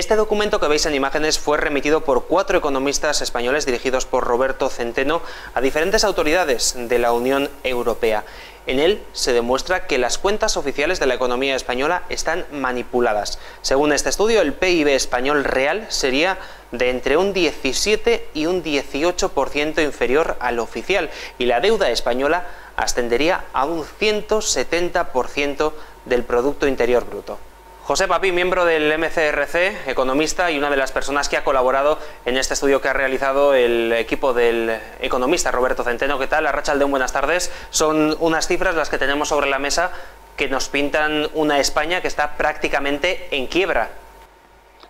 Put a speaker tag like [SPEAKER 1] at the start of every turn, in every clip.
[SPEAKER 1] Este documento que veis en imágenes fue remitido por 4 economistas españoles dirigidos por Roberto Centeno a diferentes autoridades de la Unión Europea. En él se demuestra que las cuentas oficiales de la economía española están manipuladas. Según este estudio, el PIB español real sería de entre un 17 y un 18% inferior al oficial, y la deuda española ascendería a un 170% del Producto Interior Bruto. José Papí, miembro del MCRC, economista y una de las personas que ha colaborado en este estudio que ha realizado el equipo del economista Roberto Centeno. ¿Qué tal? Arratsaldeon, buenas tardes. Son unas cifras las que tenemos sobre la mesa que nos pintan una España que está prácticamente en quiebra.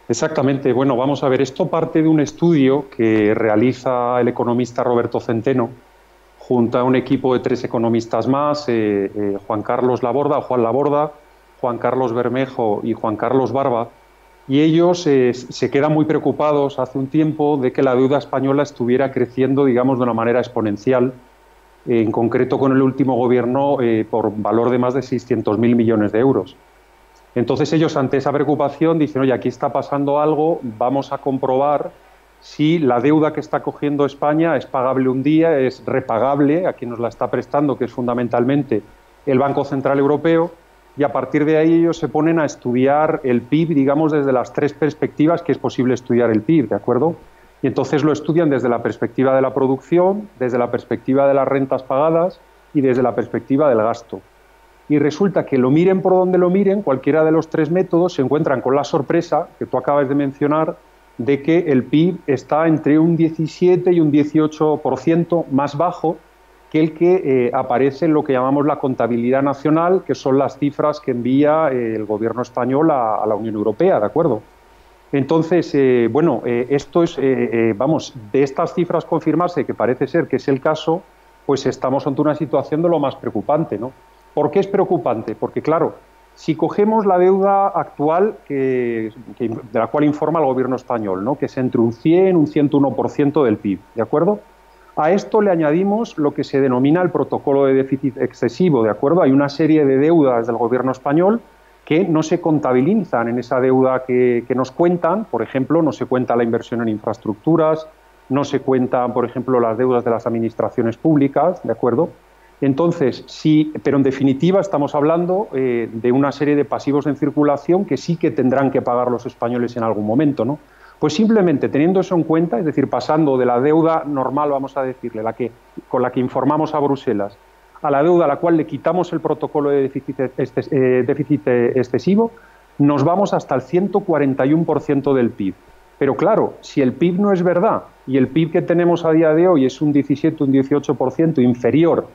[SPEAKER 2] Exactamente. Bueno, vamos a ver, esto parte de un estudio que realiza el economista Roberto Centeno junto a un equipo de 3 economistas más, Juan Laborda, Juan Carlos Bermejo y Juan Carlos Barba, y ellos se quedan muy preocupados hace un tiempo de que la deuda española estuviera creciendo, digamos, de una manera exponencial, en concreto con el último gobierno por valor de más de 600.000 millones de euros. Entonces ellos, ante esa preocupación, dicen, oye, aquí está pasando algo, vamos a comprobar si la deuda que está cogiendo España es pagable un día, es repagable a quien nos la está prestando, que es fundamentalmente el Banco Central Europeo, y a partir de ahí ellos se ponen a estudiar el PIB, digamos, desde las 3 perspectivas que es posible estudiar el PIB, ¿de acuerdo? Y entonces lo estudian desde la perspectiva de la producción, desde la perspectiva de las rentas pagadas y desde la perspectiva del gasto. Y resulta que lo miren por donde lo miren, cualquiera de los 3 métodos, se encuentran con la sorpresa, que tú acabas de mencionar, de que el PIB está entre un 17 y un 18% más bajo que el que aparece en lo que llamamos la contabilidad nacional, que son las cifras que envía el gobierno español a la Unión Europea, ¿de acuerdo? Entonces, esto es, de estas cifras confirmarse, que parece ser que es el caso, pues estamos ante una situación de lo más preocupante, ¿no? ¿Por qué es preocupante? Porque, claro, si cogemos la deuda actual de la cual informa el gobierno español, ¿no?, que es entre un 100 y un 101% del PIB, ¿de acuerdo? A esto le añadimos lo que se denomina el protocolo de déficit excesivo, ¿de acuerdo? Hay una serie de deudas del gobierno español que no se contabilizan en esa deuda que nos cuentan. Por ejemplo, no se cuenta la inversión en infraestructuras, no se cuentan, por ejemplo, las deudas de las administraciones públicas, ¿de acuerdo? Entonces, sí, pero en definitiva estamos hablando de una serie de pasivos en circulación que sí que tendrán que pagar los españoles en algún momento, ¿no? Pues simplemente teniendo eso en cuenta, es decir, pasando de la deuda normal, vamos a decirle, con la que informamos a Bruselas, a la deuda a la cual le quitamos el protocolo de déficit excesivo, nos vamos hasta el 141% del PIB. Pero claro, si el PIB no es verdad y el PIB que tenemos a día de hoy es un 17, un 18% inferior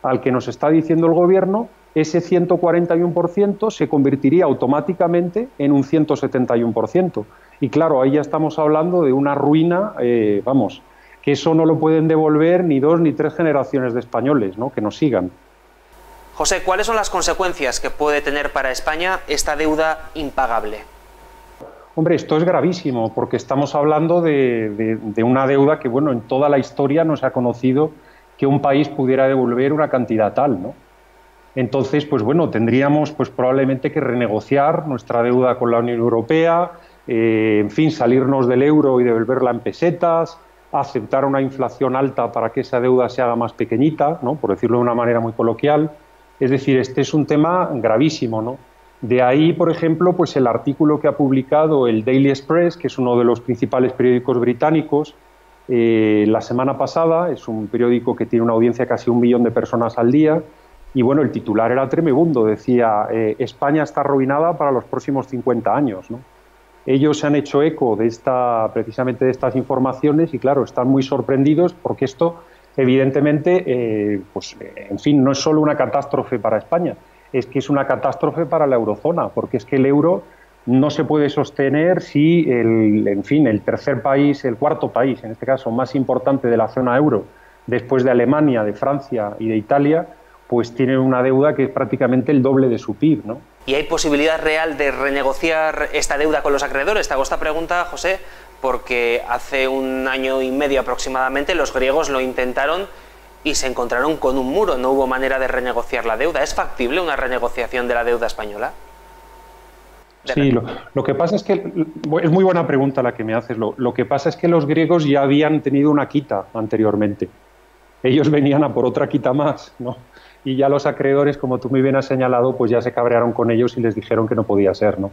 [SPEAKER 2] al que nos está diciendo el gobierno, ese 141% se convertiría automáticamente en un 171%. Y claro, ahí ya estamos hablando de una ruina, que eso no lo pueden devolver ni 2 ni 3 generaciones de españoles, ¿no?, que nos sigan.
[SPEAKER 1] José, ¿cuáles son las consecuencias que puede tener para España esta deuda impagable?
[SPEAKER 2] Hombre, esto es gravísimo, porque estamos hablando de una deuda que, bueno, en toda la historia no se ha conocido que un país pudiera devolver una cantidad tal, ¿no? Entonces, pues bueno, tendríamos pues probablemente que renegociar nuestra deuda con la Unión Europea, en fin, salirnos del euro y devolverla en pesetas, aceptar una inflación alta para que esa deuda se haga más pequeñita, ¿no?, por decirlo de una manera muy coloquial. Es decir, este es un tema gravísimo, ¿no? De ahí, por ejemplo, pues el artículo que ha publicado el Daily Express, que es uno de los principales periódicos británicos, la semana pasada. Es un periódico que tiene una audiencia de casi 1 millón de personas al día, y bueno, el titular era tremebundo, decía España está arruinada para los próximos 50 años, ¿no? Ellos se han hecho eco de precisamente de estas informaciones y claro, están muy sorprendidos porque esto evidentemente, en fin, no es solo una catástrofe para España, es que es una catástrofe para la eurozona, porque es que el euro no se puede sostener si el tercer país, el cuarto país, en este caso más importante de la zona euro, después de Alemania, de Francia y de Italia, pues tiene una deuda que es prácticamente el doble de su PIB, ¿no?
[SPEAKER 1] ¿Y hay posibilidad real de renegociar esta deuda con los acreedores? Te hago esta pregunta, José, porque hace 1 año y medio aproximadamente los griegos lo intentaron y se encontraron con un muro, no hubo manera de renegociar la deuda. ¿Es factible una renegociación de la deuda española?
[SPEAKER 2] Sí, lo que pasa es que es muy buena pregunta la que me haces. Lo que pasa es que los griegos ya habían tenido una quita anteriormente. Ellos venían a por otra quita más, ¿no? Y ya los acreedores, como tú muy bien has señalado, pues ya se cabrearon con ellos y les dijeron que no podía ser, ¿no?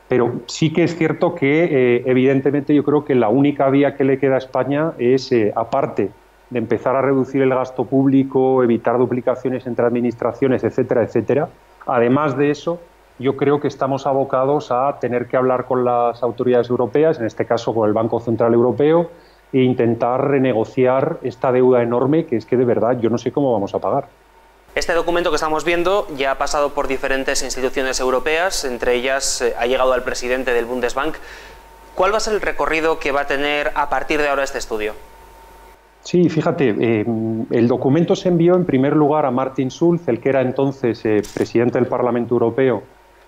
[SPEAKER 2] Pero sí que es cierto que, evidentemente, yo creo que la única vía que le queda a España es, aparte de empezar a reducir el gasto público, evitar duplicaciones entre administraciones, etcétera, etcétera. Además de eso, yo creo que estamos abocados a tener que hablar con las autoridades europeas, en este caso con el Banco Central Europeo, e intentar renegociar esta deuda enorme que es que de verdad yo no sé cómo vamos a pagar.
[SPEAKER 1] Este documento que estamos viendo ya ha pasado por diferentes instituciones europeas, entre ellas ha llegado al presidente del Bundesbank. ¿Cuál va a ser el recorrido que va a tener a partir de ahora este estudio?
[SPEAKER 2] Sí, fíjate, el documento se envió en primer lugar a Martin Schulz, el que era entonces presidente del Parlamento Europeo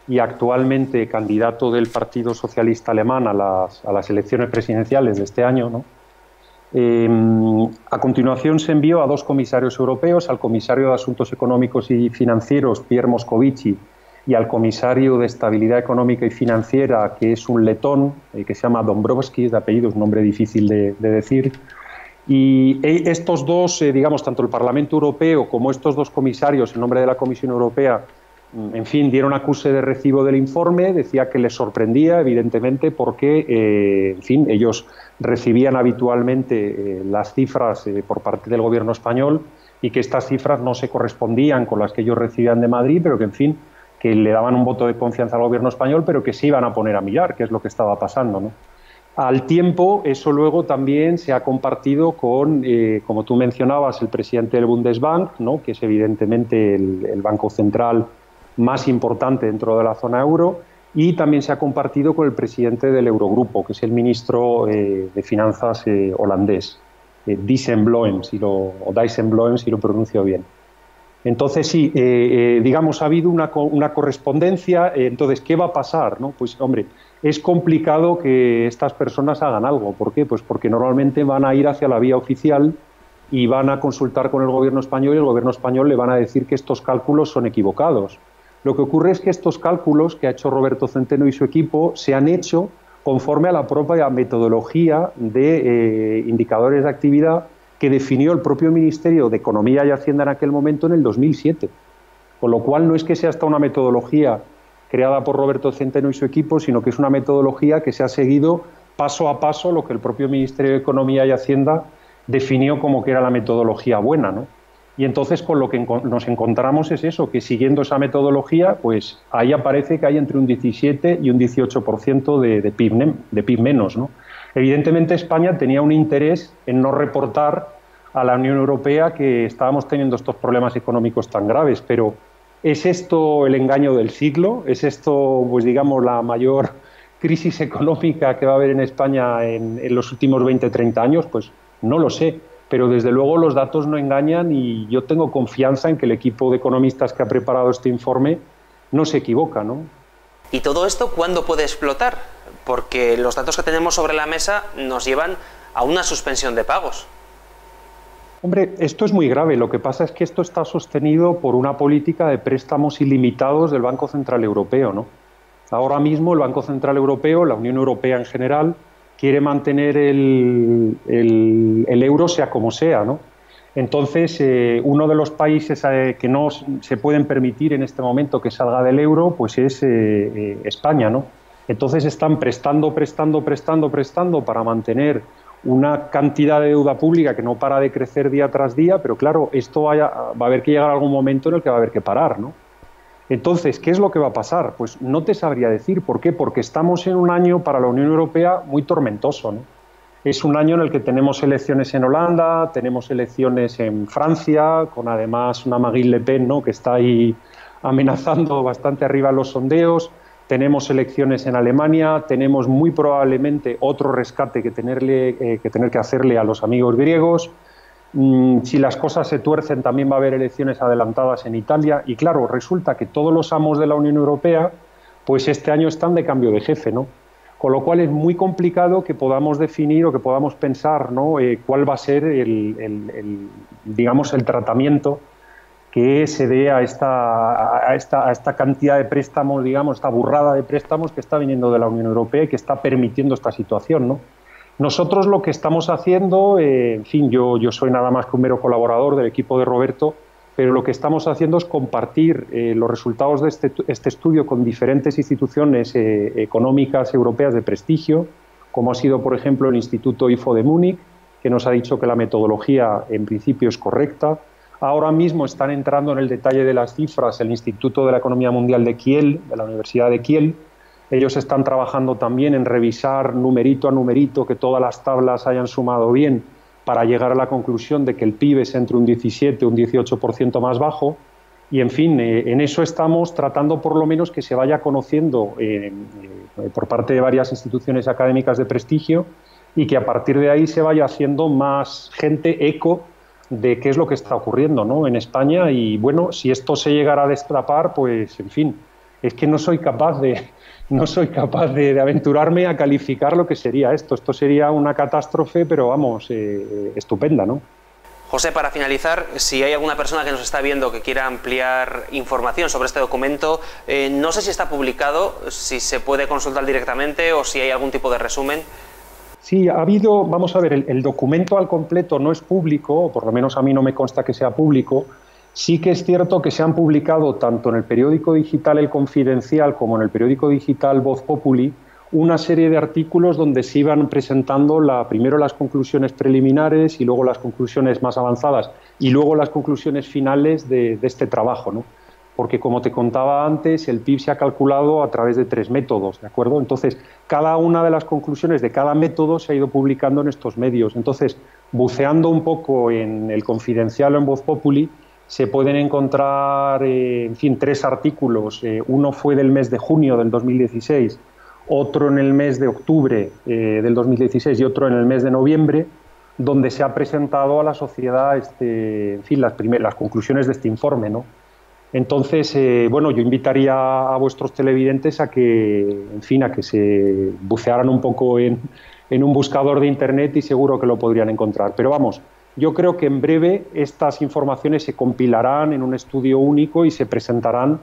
[SPEAKER 2] y actualmente candidato del Partido Socialista Alemán a las elecciones presidenciales de este año, ¿no? A continuación se envió a dos comisarios europeos, al comisario de Asuntos Económicos y Financieros, Pierre Moscovici, y al comisario de Estabilidad Económica y Financiera, que es un letón, que se llama Dombrovskis, de apellido, es un nombre difícil de decir. Y estos dos, digamos, tanto el Parlamento Europeo como estos dos comisarios, en nombre de la Comisión Europea, en fin, dieron acuse de recibo del informe. Decía que les sorprendía, evidentemente, porque, en fin, ellos recibían habitualmente las cifras por parte del Gobierno español y que estas cifras no se correspondían con las que ellos recibían de Madrid, pero que, en fin, que le daban un voto de confianza al Gobierno español, pero que se iban a poner a mirar qué es lo que estaba pasando, ¿no? Al tiempo, eso luego también se ha compartido con, como tú mencionabas, el presidente del Bundesbank, ¿no?, que es evidentemente el banco central más importante dentro de la zona euro, y también se ha compartido con el presidente del Eurogrupo, que es el ministro de Finanzas holandés, Dijsselbloem, o Dijsselbloem, si lo pronuncio bien. Entonces, sí, digamos, ha habido una correspondencia. Entonces, ¿qué va a pasar, no? Pues, hombre, es complicado que estas personas hagan algo. ¿Por qué? Pues porque normalmente van a ir hacia la vía oficial y van a consultar con el Gobierno español, y el Gobierno español le van a decir que estos cálculos son equivocados. Lo que ocurre es que estos cálculos que ha hecho Roberto Centeno y su equipo se han hecho conforme a la propia metodología de indicadores de actividad que definió el propio Ministerio de Economía y Hacienda en aquel momento, en el 2007. Con lo cual no es que sea hasta una metodología creada por Roberto Centeno y su equipo, sino que es una metodología que se ha seguido paso a paso lo que el propio Ministerio de Economía y Hacienda definió como que era la metodología buena, ¿no? Y entonces con lo que nos encontramos es eso, que siguiendo esa metodología, pues ahí aparece que hay entre un 17 y un 18% de PIB menos, ¿no? Evidentemente España tenía un interés en no reportar a la Unión Europea que estábamos teniendo estos problemas económicos tan graves, pero ¿es esto el engaño del siglo? ¿Es esto, pues digamos, la mayor crisis económica que va a haber en España en los últimos 20-30 años? Pues no lo sé, pero desde luego los datos no engañan y yo tengo confianza en que el equipo de economistas que ha preparado este informe no se equivoca, ¿no?
[SPEAKER 1] ¿Y todo esto cuándo puede explotar? Porque los datos que tenemos sobre la mesa nos llevan a una suspensión de pagos.
[SPEAKER 2] Hombre, esto es muy grave. Lo que pasa es que esto está sostenido por una política de préstamos ilimitados del Banco Central Europeo, ¿no? Ahora mismo el Banco Central Europeo, la Unión Europea en general, quiere mantener el euro sea como sea, ¿no? Entonces, uno de los países que no se pueden permitir en este momento que salga del euro, pues es España, ¿no? Entonces están prestando para mantener una cantidad de deuda pública que no para de crecer día tras día, pero claro, esto va a haber que llegar a algún momento en el que va a haber que parar, ¿no? Entonces, ¿qué es lo que va a pasar? Pues no te sabría decir. ¿Por qué? Porque estamos en un año para la Unión Europea muy tormentoso, ¿no? Es un año en el que tenemos elecciones en Holanda, tenemos elecciones en Francia, con además una Marine Le Pen, ¿no?, que está ahí amenazando bastante arriba en los sondeos. Tenemos elecciones en Alemania, tenemos muy probablemente otro rescate que tener que hacerle a los amigos griegos. Si las cosas se tuercen, también va a haber elecciones adelantadas en Italia. Y claro, resulta que todos los amos de la Unión Europea, pues este año están de cambio de jefe, ¿no? Con lo cual es muy complicado que podamos definir o que podamos pensar, ¿no?, cuál va a ser digamos, el tratamiento que se dé a esta cantidad de préstamos, digamos, esta burrada de préstamos que está viniendo de la Unión Europea y que está permitiendo esta situación, ¿no? Nosotros lo que estamos haciendo, en fin, yo soy nada más que un mero colaborador del equipo de Roberto, pero lo que estamos haciendo es compartir los resultados de este estudio con diferentes instituciones económicas europeas de prestigio, como ha sido, por ejemplo, el Instituto IFO de Múnich, que nos ha dicho que la metodología en principio es correcta. Ahora mismo están entrando en el detalle de las cifras el Instituto de la Economía Mundial de Kiel, de la Universidad de Kiel. Ellos están trabajando también en revisar numerito a numerito que todas las tablas hayan sumado bien para llegar a la conclusión de que el PIB es entre un 17 y un 18% más bajo. Y, en fin, en eso estamos tratando por lo menos que se vaya conociendo por parte de varias instituciones académicas de prestigio y que a partir de ahí se vaya haciendo más gente eco de qué es lo que está ocurriendo, ¿no?, en España. Y, bueno, si esto se llegara a destapar, pues, en fin, es que no soy capaz de aventurarme a calificar lo que sería esto. Esto sería una catástrofe, pero vamos, estupenda, ¿no?
[SPEAKER 1] José, para finalizar, si hay alguna persona que nos está viendo que quiera ampliar información sobre este documento, no sé si está publicado, si se puede consultar directamente o si hay algún tipo de resumen.
[SPEAKER 2] Sí, ha habido, vamos a ver, el documento al completo no es público, o por lo menos a mí no me consta que sea público. Sí que es cierto que se han publicado tanto en el periódico digital El Confidencial como en el periódico digital Voz Populi una serie de artículos donde se iban presentando primero las conclusiones preliminares y luego las conclusiones más avanzadas y luego las conclusiones finales de este trabajo, ¿no? Porque, como te contaba antes, el PIB se ha calculado a través de 3 métodos, ¿de acuerdo? Entonces, cada una de las conclusiones de cada método se ha ido publicando en estos medios. Entonces, buceando un poco en El Confidencial o en Voz Populi, se pueden encontrar, en fin, 3 artículos. Uno fue del mes de junio del 2016, otro en el mes de octubre del 2016 y otro en el mes de noviembre, donde se ha presentado a la sociedad, en fin, las conclusiones de este informe, ¿no? Entonces, bueno, yo invitaría a vuestros televidentes a que, en fin, a que se bucearan un poco en un buscador de Internet y seguro que lo podrían encontrar. Pero vamos, yo creo que en breve estas informaciones se compilarán en un estudio único y se presentarán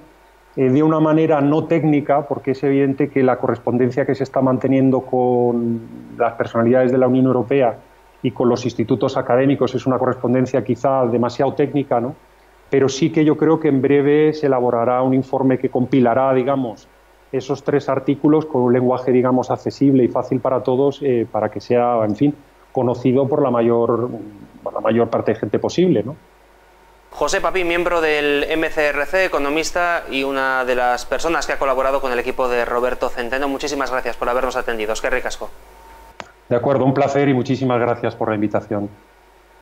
[SPEAKER 2] de una manera no técnica, porque es evidente que la correspondencia que se está manteniendo con las personalidades de la Unión Europea y con los institutos académicos es una correspondencia quizá demasiado técnica, ¿no? Pero sí que yo creo que en breve se elaborará un informe que compilará, digamos, esos 3 artículos con un lenguaje, digamos, accesible y fácil para todos, para que sea, en fin, conocido por la mayor parte de gente posible, ¿no?
[SPEAKER 1] José Papín, miembro del MCRC, economista y una de las personas que ha colaborado con el equipo de Roberto Centeno. Muchísimas gracias por habernos atendido. Es que ricasco.
[SPEAKER 2] De acuerdo, un placer y muchísimas gracias por la invitación.